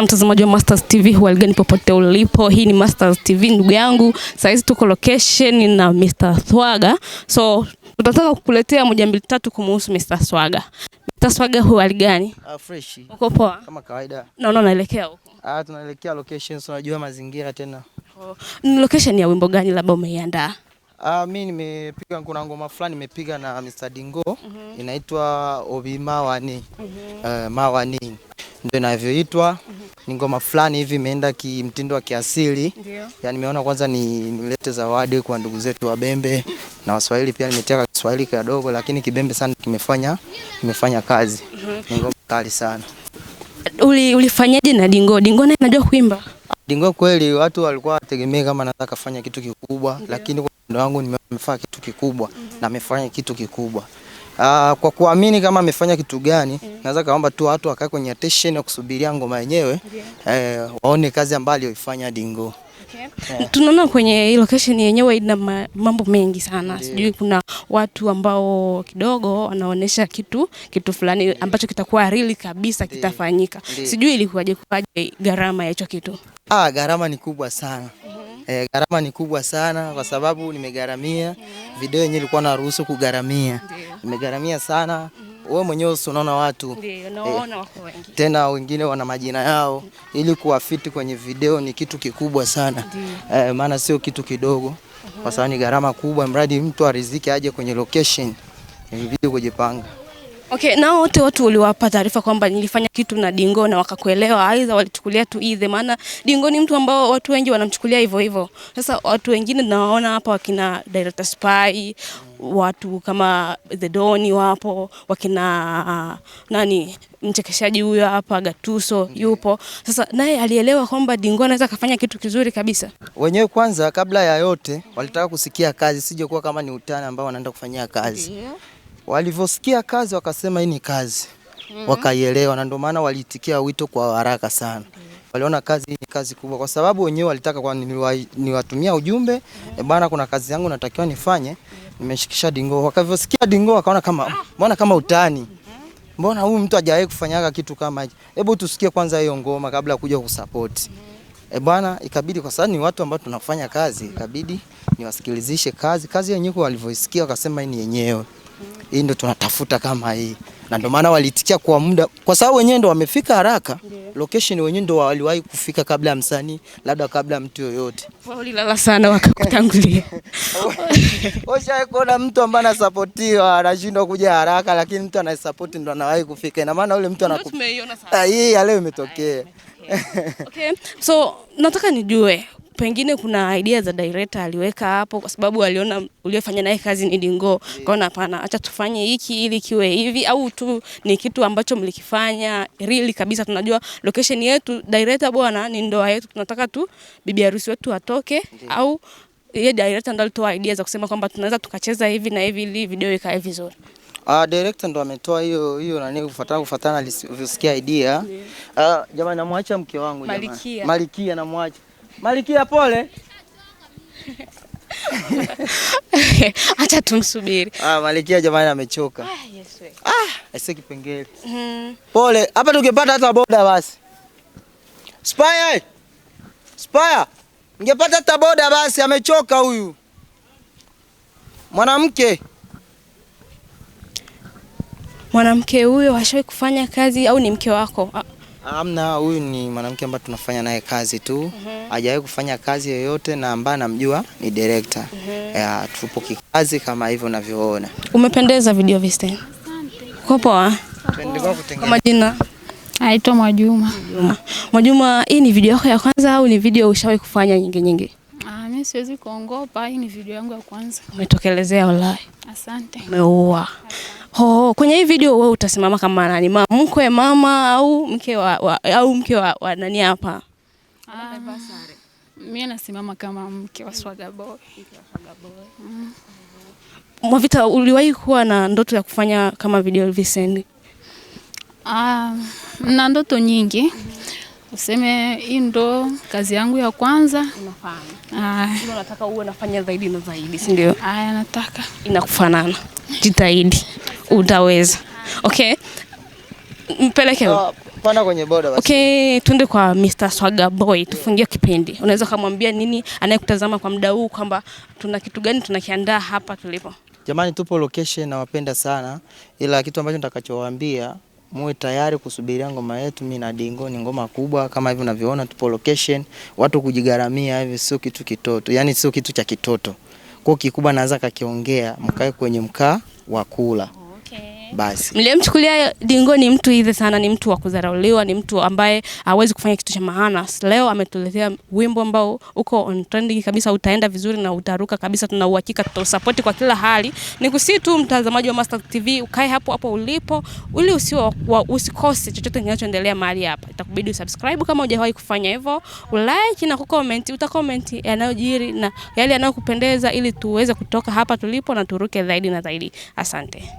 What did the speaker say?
Mtazamaji wa Mastaz TV, hualigani popote ulipo. Hii ni Mastaz TV ndugu yangu. Sasa tuko location na Mr. Swaga. So tutataka kukuletea moja mbili tatu kumuhusu Mr. Swaga. Mr. Swaga hualigani? Fresh. Uko poa? Kama kawaida. Naona naelekea huko. Tunaelekea location, so unajua mazingira tena. Ni location ya wimbo gani labda umeiandaa? Mimi nimepiga kuna ngoma fulani nimepiga na Mr. Dingo. Inaitwa Obi Mawani. Mawani ndio inavyoitwa. Ni ngoma fulani hivi imeenda kimtindo wa kiasili. Yaani nimeona kwanza nilete zawadi kwa ndugu zetu wa Bembe na Waswahili pia, nimetia Kiswahili kidogo lakini Kibembe sana kimefanya kazi. Ni ngoma kali sana. Ulifanyaje na Dingo? Dingo naye anajua kuimba? Dingo kweli watu walikuwa wategemea kama nataka kufanya kitu kikubwa, lakini kwa upande wangu nimefanya kitu kikubwa na amefanya kitu kikubwa. Kwa kuamini kama amefanya kitu gani, naweza kaomba tu watu wakae kwenye attention na kusubiria ngoma yenyewe, waone kazi ambayo alifanya Dingo. Tunaona kwenye location yenyewe ina mambo mengi sana. Sijui kuna watu ambao kidogo wanaonesha kitu fulani ambacho kitakuwa real kabisa kitafanyika. Sijui ilikuwaje gharama ya hicho kitu. Gharama ni kubwa sana. Gharama ni kubwa sana kwa sababu nimegharamia. Video yenyewe ilikuwa naruhusu kugharamia. Nimegharamia sana. Wewe mwenyewe unaona watu. Ndio, naona wako wengi. Tena wengine wana majina yao, ili kuwafiti kwenye video ni kitu kikubwa sana. Maana sio kitu kidogo. Kwa sababu ni gharama kubwa, mradi mtu arizike aje kwenye location. Video kujipanga. Okay, na wote watu uliwapa taarifa kwamba nilifanya kitu na Dingo na wakakuelewa, aidha walichukulia tu idhe? Maana Dingo ni mtu ambao watu wengi wanamchukulia hivyo hivyo. Sasa watu wengine nawaona hapa wakina Director Spy, watu kama The Doni wapo, wakina mchekeshaji huyo hapa Gatuso yupo. Sasa naye alielewa kwamba Dingo anaweza kufanya kitu kizuri kabisa. Wenyewe kwanza kabla ya yote walitaka kusikia kazi, sije kuwa kama ni utani ambao wanaenda kufanyia kazi. Walivyosikia kazi wakasema hii ni kazi. Wakaielewa na ndio maana waliitikia wito kwa haraka sana. Waliona kazi hii ni kazi kubwa kwa sababu wenyewe walitaka kwa niwatumia ujumbe, bwana kuna kazi yangu natakiwa nifanye, nimeshikisha Dingo. Wakavyosikia Dingo wakaona kama mbona kama utani. Mbona huyu mtu hajawahi kufanyaga kitu kama hicho? Hebu tusikie kwanza hiyo ngoma kabla kuja kusupport. Bwana ikabidi kwa sababu ni watu ambao tunafanya kazi, ikabidi niwasikilizishe kazi yenyewe walivyoisikia wakasema hii ni yenyewe. Hii ndio tunatafuta kama hii. Na ndio maana walitikia kwa muda kwa sababu wenyewe ndio wamefika haraka. Location wenyewe ndio waliwahi kufika kabla ya msanii, labda kabla mtu yoyote. Walilala sana wakakutangulia. Osha kuna mtu ambaye anasupportiwa anashindwa kuja haraka, lakini mtu anasupport ndio anawahi kufika. Ina maana yule mtu tumeiona sana. Hii leo imetokea. Okay. So nataka nijue pengine kuna idea za director aliweka hapo kwa sababu aliona uliyofanya naye kazi ni Dingo. Kaona hapana, acha tufanye hiki ili kiwe hivi, au tu ni kitu ambacho mlikifanya really kabisa? Tunajua location yetu director bwana ni ndoa yetu, tunataka tu bibi harusi wetu atoke. Au yeye director ndo alitoa idea za kusema kwamba tunaweza tukacheza hivi na hivi ili video ikae vizuri? Director ndo ametoa hiyo nani kufuatana alisikia idea. Jamani namwacha mke wangu jamani. Malikia namwacha. Malikia pole. Acha tumsubiri. Malikia jamani amechoka. Aise kipengele. Pole. Hapa tungepata hata boda basi. Spy. Ningepata hata boda basi, amechoka huyu. Mwanamke huyo hashawahi kufanya kazi au ni mke wako? Hamna, huyu ni mwanamke ambaye tunafanya naye kazi tu. Hajawahi kufanya kazi yoyote na ambaye namjua ni director. Tupo kikazi kama hivyo unavyoona. Umependeza video Visten. Asante. Uko poa? Tuendelee kutengeneza. Kwa majina? Aitwa Mwajuma. Mwajuma, hii ni video yako ya kwanza au ni video ushawahi kufanya nyingi? Mimi siwezi kuongopa, hii ni video yangu ya kwanza. Umetokelezea wallahi. Asante. Umeua. Kwenye hii video wewe utasimama kama nani? Mkwe, mama au mke wa nani hapa? Mimi nasimama kama mke wa Swaga Boy. Mwavita, uliwahi kuwa na ndoto ya kufanya kama video Visten? Na ndoto nyingi. Useme hii ndo kazi yangu ya kwanza. Unafahamu. Unataka uwe unafanya zaidi na zaidi, si ndio? Nataka. Inakufanana. Jitahidi. Utaweza. Okay. Mpeleke. Panda kwenye boda basi. Okay, tuende kwa Mr. Swaga Boy, tufungie kipindi. Unaweza kumwambia nini anayekutazama kwa muda huu kwamba tuna kitu gani tunakiandaa hapa tulipo? Jamani, tupo location, nawapenda sana, ila kitu ambacho nitakachowaambia, muwe tayari kusubiria ngoma yetu. Mimi na Dingo ni ngoma kubwa kama hivi unavyoona, tupo location, watu kujigaramia hivi sio kitu kitoto, yani sio kitu cha kitoto. Kwa kikubwa naweza kakiongea, mkae kwenye mkaa wa kula. Basi. Mliemchukulia Dingo ni mtu hivi sana, ni mtu wa kudharauliwa, ni mtu ambaye hawezi kufanya kitu cha maana. Leo ametuletea wimbo ambao uko on trending kabisa, utaenda vizuri na utaruka kabisa. Tuna uhakika tutasupport kwa kila hali. Nikusi tu mtazamaji wa Master TV, ukae hapo hapo ulipo ili usikose chochote kinachoendelea mahali hapa. Itakubidi usubscribe kama hujawahi kufanya hivyo, ulike na kucomment, utacomment yanayojiri na yale yanayokupendeza ili tuweze kutoka hapa tulipo na turuke zaidi na zaidi. Asante.